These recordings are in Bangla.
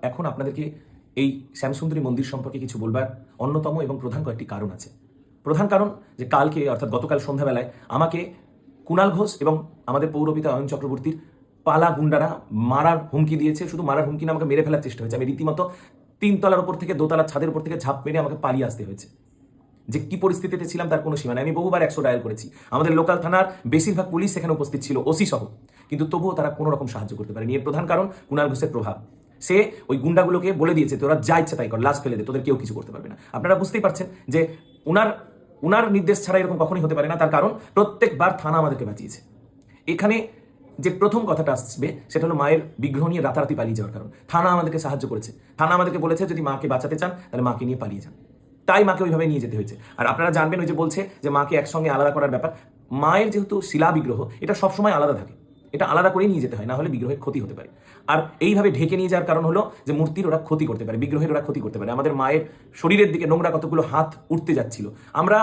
এখন আপনাদেরকে এই শ্যামসুন্দরী মন্দির সম্পর্কে কিছু বলবার অন্যতম এবং প্রধান কয়েকটি কারণ আছে। প্রধান কারণ যে কালকে অর্থাৎ গতকাল সন্ধ্যাবেলায় আমাকে কুণাল ঘোষ এবং আমাদের পৌরপিতা অয়ন চক্রবর্তীর পালা গুন্ডারা মারার হুমকি দিয়েছে। শুধু মারার হুমকি না, আমাকে মেরে ফেলার চেষ্টা হয়েছে। আমি রীতিমতো 3 তলার উপর থেকে 2 তলার ছাদের উপর থেকে ঝাঁপ মেরে আমাকে পালিয়ে আসতে হয়েছে। যে কি পরিস্থিতিতে ছিলাম তার কোনো সীমা নেই। আমি বহুবার 100 ডায়াল করেছি। আমাদের লোকাল থানার বেশিরভাগ পুলিশ সেখানে উপস্থিত ছিল, ওসি সহ, কিন্তু তবুও তারা কোনো রকম সাহায্য করতে পারেনি। এর প্রধান কারণ কুণাল ঘোষের প্রভাব। সে ওই গুন্ডাগুলোকে বলে দিয়েছে তোরা যা ইচ্ছা তাই কর, লাশ ফেলে দে, তোদের কেউ কিছু করতে পারবে না। আপনারা বুঝতেই পারছেন যে উনার নির্দেশ ছাড়া এরকম কখনই হতে পারে না। তার কারণ প্রত্যেকবার থানা আমাদেরকে বাঁচিয়েছে। এখানে যে প্রথম কথাটা আসবে সেটা হলো মায়ের বিগ্রহ নিয়ে রাতারাতি পালিয়ে যাওয়ার কারণ। থানা আমাদেরকে সাহায্য করেছে। থানা আমাদেরকে বলেছে যদি মাকে বাঁচাতে চান তাহলে মাকে নিয়ে পালিয়ে যান। তাই মাকে ওইভাবে নিয়ে যেতে হয়েছে। আর আপনারা জানবেন, ওই যে বলছে যে মাকে একসঙ্গে আলাদা করার ব্যাপার, মায়ের যেহেতু শিলা বিগ্রহ, এটা সবসময় আলাদা থাকে, এটা আলাদা করেই নিয়ে যেতে হয়, না হলে বিগ্রহের ক্ষতি হতে পারে। আর এইভাবে ঢেকে নিয়ে যাওয়ার কারণ হলো যে মূর্তির ওরা ক্ষতি করতে পারে, বিগ্রহের ওরা ক্ষতি করতে পারে। আমাদের মায়ের শরীরের দিকে নোংরা কতগুলো হাত উঠতে যাচ্ছিল। আমরা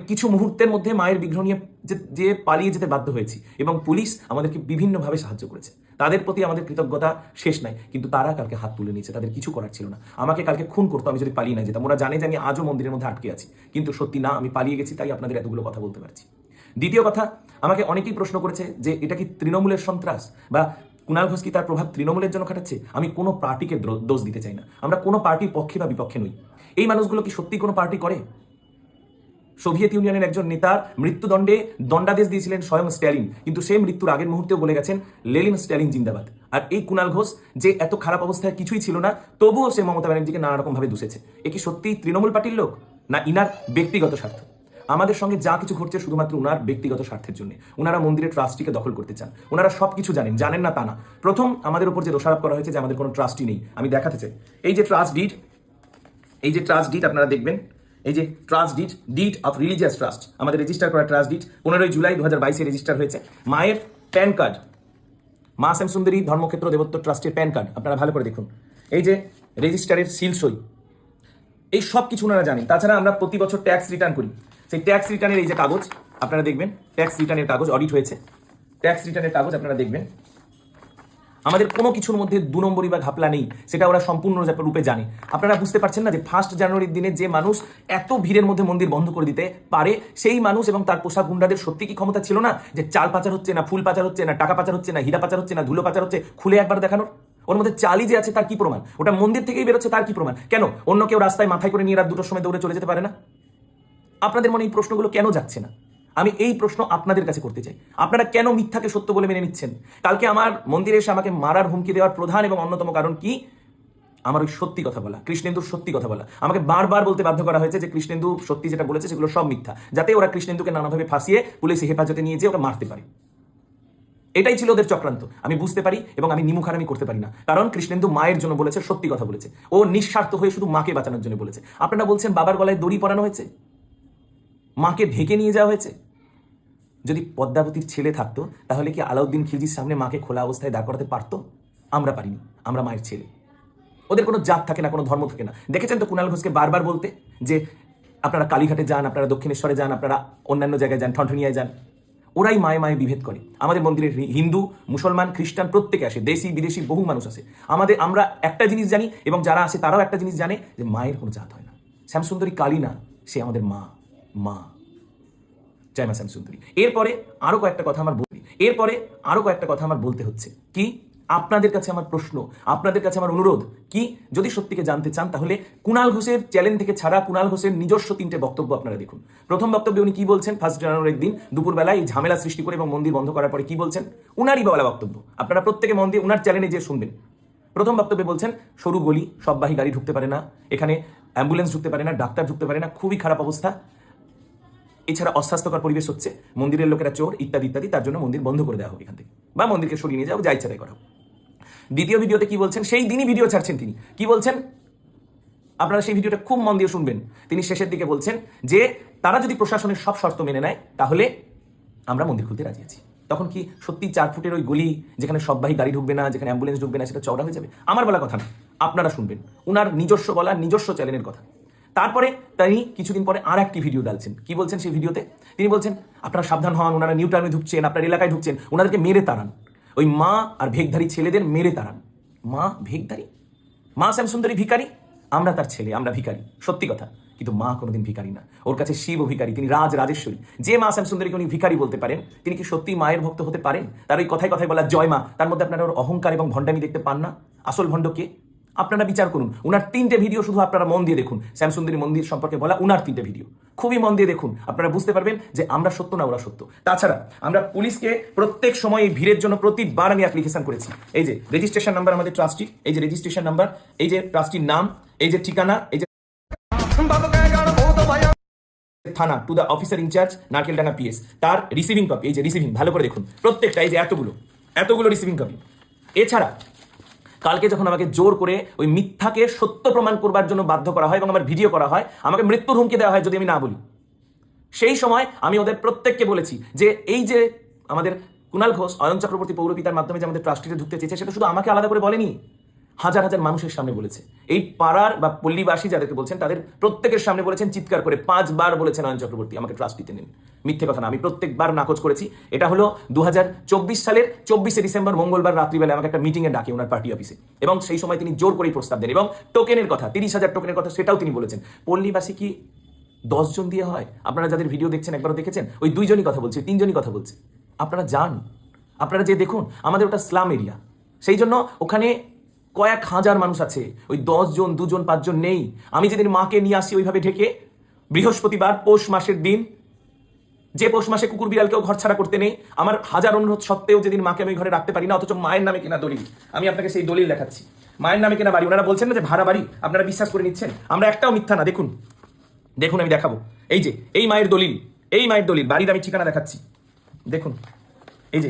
কিছু মুহূর্তের মধ্যে মায়ের বিগ্রহ নিয়ে যে পালিয়ে যেতে বাধ্য হয়েছি, এবং পুলিশ আমাদেরকে বিভিন্নভাবে সাহায্য করেছে। তাদের প্রতি আমাদের কৃতজ্ঞতা শেষ নাই। কিন্তু তারা কালকে হাত তুলে নিয়েছে, তাদের কিছু করার ছিল না। আমাকে কালকে খুন করতো আমি যদি পালিয়ে না যেতাম। ওরা জানে যে আমি আজও মন্দিরের মধ্যে আটকে আছি, কিন্তু সত্যি না, আমি পালিয়ে গেছি, তাই আপনাদের এতগুলো কথা বলতে পারছি। দ্বিতীয় কথা, আমাকে অনেকেই প্রশ্ন করেছে যে এটা কি তৃণমূলের সন্ত্রাস, বা কুণাল ঘোষ কি তার প্রভাব তৃণমূলের জন্য খাটাচ্ছে? আমি কোনো পার্টিকে দোষ দিতে চাই না। আমরা কোনো পার্টির পক্ষে বা বিপক্ষে নই। এই মানুষগুলো কি সত্যি কোনো পার্টি করে? সোভিয়েত ইউনিয়নের একজন নেতার মৃত্যুদণ্ডে দণ্ডাদেশ দিয়েছিলেন স্বয়ং স্ট্যালিন, কিন্তু সে মৃত্যুর আগের মুহূর্তেও বলে গেছেন লেনিন স্ট্যালিন জিন্দাবাদ। আর এই কুণাল ঘোষ যে এত খারাপ অবস্থায় কিছুই ছিল না, তবুও সে মমতা ব্যানার্জিকে নানা রকম ভাবে দূষেছে। এ কি সত্যিই তৃণমূল পার্টির লোক, না ইনার ব্যক্তিগত স্বার্থ? আমাদের সঙ্গে যা কিছু ঘটছে শুধুমাত্র উনার ব্যক্তিগত স্বার্থের জন্য। উনারা মন্দিরের ট্রাস্টিকে দখল করতে চান। ওনারা সবকিছু জানেন না তা না। প্রথম আমাদের উপর যে দোষারোপ করা হয়েছে যে আমাদের কোনো ট্রাস্টই নেই, আমি দেখাতে চাই। এই যে ট্রাস্ট ডিড আপনারা দেখবেন, এই যে trust did of religious trust, আমাদের রেজিস্টার করা ট্রাস্ট ডিড 15 জুলাই 2022 রেজিস্টার হয়েছে। মায়ের প্যান কার্ড, মা শ্যামসুন্দরী ধর্মক্ষেত্র দেবত্ব ট্রাস্টের প্যান কার্ড, আপনারা ভালো করে দেখুন। এই যে রেজিস্টারের সিল সই, এই সব কিছু ওনারা জানেন। তাছাড়া আমরা প্রতি বছর ট্যাক্স রিটার্ন করি, সেই ট্যাক্স রিটার্নের এই যে কাগজ আপনারা দেখবেন, ট্যাক্স রিটার্নের কাগজ অডিট হয়েছে, ট্যাক্স রিটার্নের কাগজ আপনারা দেখবেন। আমাদের কোনো কিছুর মধ্যে 2 নম্বরই বা ঘাপলা নেই, সেটা ওরা সম্পূর্ণ রূপে জানে। আপনারা বুঝতে পারছেন না যে 1 জানুয়ারির দিনে যে মানুষ এত ভিড়ের মধ্যে মন্দির বন্ধ করে দিতে পারে, সেই মানুষ এবং তার পোশাক গুন্ডাদের সত্যি কি ক্ষমতা ছিল না যে চাল পাচার হচ্ছে না, ফুল পাচার হচ্ছে না, টাকা পাচার হচ্ছে না, হীরা পাচার হচ্ছে না, ধুলো পাচার হচ্ছে, খুলে একবার দেখানোর? ওর মধ্যে চালই যে আছে তার কি প্রমাণ? ওটা মন্দির থেকেই বেরোচ্ছে তার কি প্রমাণ? কেন অন্য কেউ রাস্তায় মাথায় করে নিয়ে রাত 2টোর সময় দৌড়ে চলে যেতে পারে না? আপনাদের মনে এই প্রশ্নগুলো কেন যাচ্ছে না? আমি এই প্রশ্ন আপনাদের কাছে করতে চাই। আপনারা কেন মিথ্যাকে সত্য বলে মেনে নিচ্ছেন? কালকে আমার মন্দিরে এসে আমাকে মারার হুমকি দেওয়ার প্রধান এবং অন্যতম কারণ কি? আমার ওই সত্যি কথা বলা, কৃষ্ণেন্দুর সত্যি কথা বলা। আমাকে বারবার বলতে বাধ্য করা হয়েছে যে কৃষ্ণেন্দু সত্যি যেটা বলেছে সেগুলো সব মিথ্যা, যাতে ওরা কৃষ্ণেন্দুকে নানাভাবে ফাঁসিয়ে পুলিশ হেফাজতে নিয়ে যেয়ে ওকে মারতে পারে। এটাই ছিল ওদের চক্রান্ত। আমি বুঝতে পারি এবং আমি নিমুখারামি করতে পারি না, কারণ কৃষ্ণেন্দু মায়ের জন্য বলেছে, সত্যি কথা বলেছে। ও নিঃস্বার্থ হয়ে শুধু মাকে বাঁচানোর জন্য বলেছে। আপনারা বলছেন বাবার গলায় দড়ি পরানো হয়েছে, মাকে ঢেকে নিয়ে যাওয়া হয়েছে। যদি পদ্মাবতীর ছেলে থাকতো তাহলে কি আলাউদ্দিন খিলজির সামনে মাকে খোলা অবস্থায় দাঁড় করাতে পারতো? আমরা পারিনি, আমরা মায়ের ছেলে। ওদের কোনো জাত থাকে না, কোনো ধর্ম থাকে না। দেখেছেন তো কুণাল ঘোষকে বারবার বলতে যে আপনারা কালীঘাটে যান, আপনারা দক্ষিণেশ্বরে যান, আপনারা অন্যান্য জায়গায় যান, ঠনঠনিয়ায় যান। ওরাই মায়ে মায়ে বিভেদ করে। আমাদের মন্দিরে হিন্দু, মুসলমান, খ্রিস্টান প্রত্যেকে আসে, দেশি বিদেশি বহু মানুষ আসে। আমরা একটা জিনিস জানি, এবং যারা আসে তারাও একটা জিনিস জানে, যে মায়ের কোনো জাত হয় না। শ্যামসুন্দরী কালী না, সে আমাদের মা। জয় মা শ্যামসুন্দরী। এরপরে আরো কয়েকটা কথা আমার বলতে হচ্ছে কি, আপনাদের কাছে আমার প্রশ্ন, আপনাদের কাছে আমার অনুরোধ কি, যদি সত্যিকে জানতে চান তাহলে কুণাল ঘোষের চ্যানেল থেকে ছাড়া কুণাল ঘোষের নিজস্ব 3টে বক্তব্য আপনারা দেখুন। প্রথম বক্তব্যে উনি কি বলছেন 1 জানুয়ারির দিন দুপুরবেলায় এই ঝামেলা সৃষ্টি করে এবং মন্দির বন্ধ করার পরে কি বলছেন, উনারই বলা বক্তব্য। আপনারা প্রত্যেকে মন্দির উনার চ্যানেলে যে শুনবেন। প্রথম বক্তব্যে বলছেন সরু গলি, সববাহী গাড়ি ঢুকতে পারে না, এখানে অ্যাম্বুলেন্স ঢুকতে পারে না, ডাক্তার ঢুকতে পারে না, খুবই খারাপ অবস্থা। এছাড়া অস্বাস্থ্যকর পরিবেশ হচ্ছে, মন্দিরের লোকেরা চোর, ইত্যাদি ইত্যাদি। তার জন্য মন্দির বন্ধ করে দেওয়া হোক এখান থেকে, বা মন্দিরকে সরিয়ে নিয়ে যাও, যা ইচ্ছা তাই করা হোক। দ্বিতীয় ভিডিওতে কি বলছেন, সেই দিনই ভিডিও ছাড়ছেন তিনি, কি বলছেন আপনারা সেই ভিডিওটা খুব মন দিয়ে শুনবেন। তিনি শেষের দিকে বলছেন যে তারা যদি প্রশাসনের সব শর্ত মেনে নেয় তাহলে আমরা মন্দির খুলতে রাজি আছি। তখন কি সত্যি 4 ফুটের ওই গলি, যেখানে সববাহী গাড়ি ঢুকবে না, যেখানে অ্যাম্বুলেন্স ঢুকবে না, সেটা চওড়া হয়ে যাবে? আমার বলা কথা না, আপনারা শুনবেন, উনার নিজস্ব বলা, নিজস্ব চ্যানেলের কথা। তারপরে তিনি কিছুদিন পরে আর একটি ভিডিও ডালছেন। কি বলছেন সেই ভিডিওতে? তিনি বলছেন আপনারা সাবধান হন, ওনারা নিউ টাউনে ঢুকছেন, আপনার এলাকায় ঢুকছেন, ওনাদেরকে মেরে তাড়ান, ওই মা আর ভেগধারী ছেলেদের মেরে তাড়ান। মা ভেগধারী? মা শ্যামসুন্দরী ভিখারি, আমরা তার ছেলে, আমরা ভিখারি, সত্যি কথা। কিন্তু মা কোনোদিন ভিখারি না, ওর কাছে শিব ভিখারি, তিনি রাজেশ্বরী। যে মা শ্যামসুন্দরীকে উনি ভিখারি বলতে পারেন, তিনি কি সত্যি মায়ের ভক্ত হতে পারেন? তার ওই কথায় কথায় বলা জয় মা, তার মধ্যে আপনারা ওর অহংকার এবং ভণ্ডামি দেখতে পান না? আসল ভণ্ড কে? আপনারা বিচার করুন। উনার 3টে ভিডিও শুধু আপনারা মন দিয়ে দেখুন, শ্যামসুন্দরী মন্দির সম্পর্কে বলা উনার 3টে ভিডিও খুবই মন দিয়ে দেখুন, আপনারা বুঝতে পারবেন যে আমরা সত্য না ওরা সত্য। তাছাড়া আমরা পুলিশকে প্রত্যেক সময় এই ভিড়ের জন্য প্রতিবার আমি অ্যাপ্লিকেশন করেছি। এই যে রেজিস্ট্রেশন নাম্বার আমাদের ট্রাস্টির, এই যে রেজিস্ট্রেশন নাম্বার, এই যে ট্রাস্টির নাম, এই যে ঠিকানা, এই যে থানা to the officer in charge Narkeldanga PS, তার রিসিভিং কপি, এই যে রিসিভিং, ভালো করে দেখুন প্রত্যেকটা, এই যে এতগুলো রিসিভিং কপি। এছাড়া কালকে যখন আমাকে জোর করে ওই মিথ্যাকে সত্য প্রমাণ করবার জন্য বাধ্য করা হয় এবং আমার ভিডিও করা হয়, আমাকে মৃত্যুর হুমকি দেওয়া হয় যদি আমি না বলি, সেই সময় আমি ওদের প্রত্যেককে বলেছি যে এই যে আমাদের কুণাল ঘোষ অয়ন চক্রবর্তী পৌরপিতার মাধ্যমে যে আমাদের ট্রাস্টিতে ঢুকতে চেয়েছে, সেটা শুধু আমাকে আলাদা করে বলেনি, হাজার হাজার মানুষের সামনে বলেছে। এই পাড়ার বা পল্লীবাসী যাদেরকে বলছেন তাদের প্রত্যেকের সামনে বলেছেন, চিৎকার করে 5 বার বলেছেন অয়ন চক্রবর্তী আমাকে ট্রাস্টিতে নিন। মিথ্যে কথা না, আমি প্রত্যেকবার নাকচ করেছি। এটা হলো 2024 সালের 24শে ডিসেম্বর মঙ্গলবার রাত্রিবেলা আমাকে একটা মিটিংয়ে ডাকে ওনার পার্টি অফিসে, এবং সেই সময় তিনি জোর করেই প্রস্তাব দেন এবং টোকেনের কথা, 30,000 টোকেনের কথা, সেটাও তিনি বলেছেন। পল্লীবাসী কি 10 জন দিয়ে হয়? আপনারা যাদের ভিডিও দেখছেন একবারও দেখেছেন? ওই 2 জনই কথা বলছে, 3 জনই কথা বলছে। আপনারা যান, আপনারা যে দেখুন, আমাদের ওটা স্লাম এরিয়া, সেই জন্য ওখানে কয়েক হাজার মানুষ আছে, ওই 10 জন 2 জন 5 জন নেই। আমি যেদিন মাকে নিয়ে আসি ওইভাবে ঢেকে, বৃহস্পতিবার পৌষ মাসের দিন, যে পৌষ মাসে কুকুর বিড়ালকেও ঘর ছাড়া করতে নেই, আমার হাজার অনুরোধ সত্ত্বেও যেদিন মাকে আমি ঘরে রাখতে পারি না, অথচ মায়ের নামে কেনা দলিল, আমি আপনাকে সেই দলিল দেখাচ্ছি, মায়ের নামে কেনা বাড়ি। ওনারা বলছেন না যে ভাড়া বাড়ি, আপনারা বিশ্বাস করে নিচ্ছেন, আমরা একটাও মিথ্যা না। দেখুন দেখুন, আমি দেখাবো, এই যে এই মায়ের দলিল, এই মায়ের দলিল, বাড়ির আমি ঠিকানা দেখাচ্ছি, দেখুন, এই যে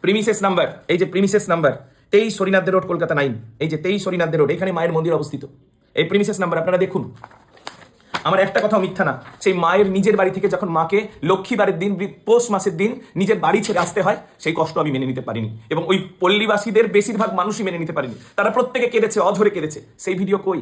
প্রিমিসেস নাম্বার, এই যে প্রিমিসেস নাম্বার 23 হরিনাথদের রোড, কলকাতা 9, এই যে 23 হরিনাথদের রোড, এখানে মায়ের মন্দির অবস্থিত, এই প্রিমিসেস নাম্বার আপনারা দেখুন। আমার একটা কথাও মিথ্যা না। সেই মায়ের নিজের বাড়ি থেকে যখন মাকে লক্ষ্মীবারের দিন, পৌষ মাসের দিন নিজের বাড়ি ছেড়ে আসতে হয়, সেই কষ্ট আমি মেনে নিতে পারিনি, এবং ওই পল্লীবাসীদের বেশিরভাগ মানুষই মেনে নিতে পারিনি। তারা প্রত্যেকে কেঁদেছে, অঝরে কেঁদেছে। সেই ভিডিও কই?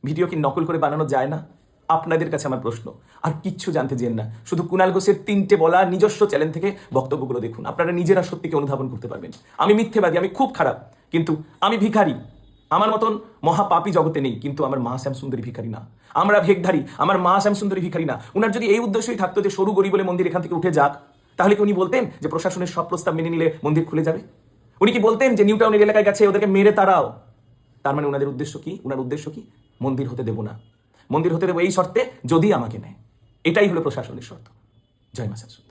ভিডিও কি নকল করে বানানো যায় না? আপনাদের কাছে আমার প্রশ্ন, আর কিচ্ছু জানতে চেন না, শুধু কুণাল ঘোষের 3টে বলা নিজস্ব চ্যানেল থেকে বক্তব্যগুলো দেখুন, আপনারা নিজেরা সত্যিকে অনুধাবন করতে পারবেন। আমি মিথ্যেবাদী, আমি খুব খারাপ, কিন্তু আমি ভিখারি। আমার মতন মহাপাপী জগতে নেই, কিন্তু আমার মা শ্যামসুন্দরী ভিখারি না, আমরা ভেকধারী, আমার মা শ্যামসুন্দরী ভিখারি না। উনার যদি এই উদ্দেশ্যই থাকতো যে সরু গরিব বলে মন্দির এখান থেকে উঠে যাক, তাহলে কি উনি বলতেন যে প্রশাসনের সব প্রস্তাব মেনে নিলে মন্দির খুলে যাবে? উনি কি বলতেন যে নিউ টাউনের এলাকায় গেছে ওদেরকে মেরে তাড়াও? তার মানে ওনাদের উদ্দেশ্য কি? ওনার উদ্দেশ্য কি? মন্দির হতে দেবো না, মন্দির হতে দেবো এই শর্তে যদি আমাকে নেয়। এটাই হলো প্রশাসনের শর্ত। জয় মা শ্যামসুন্দরী।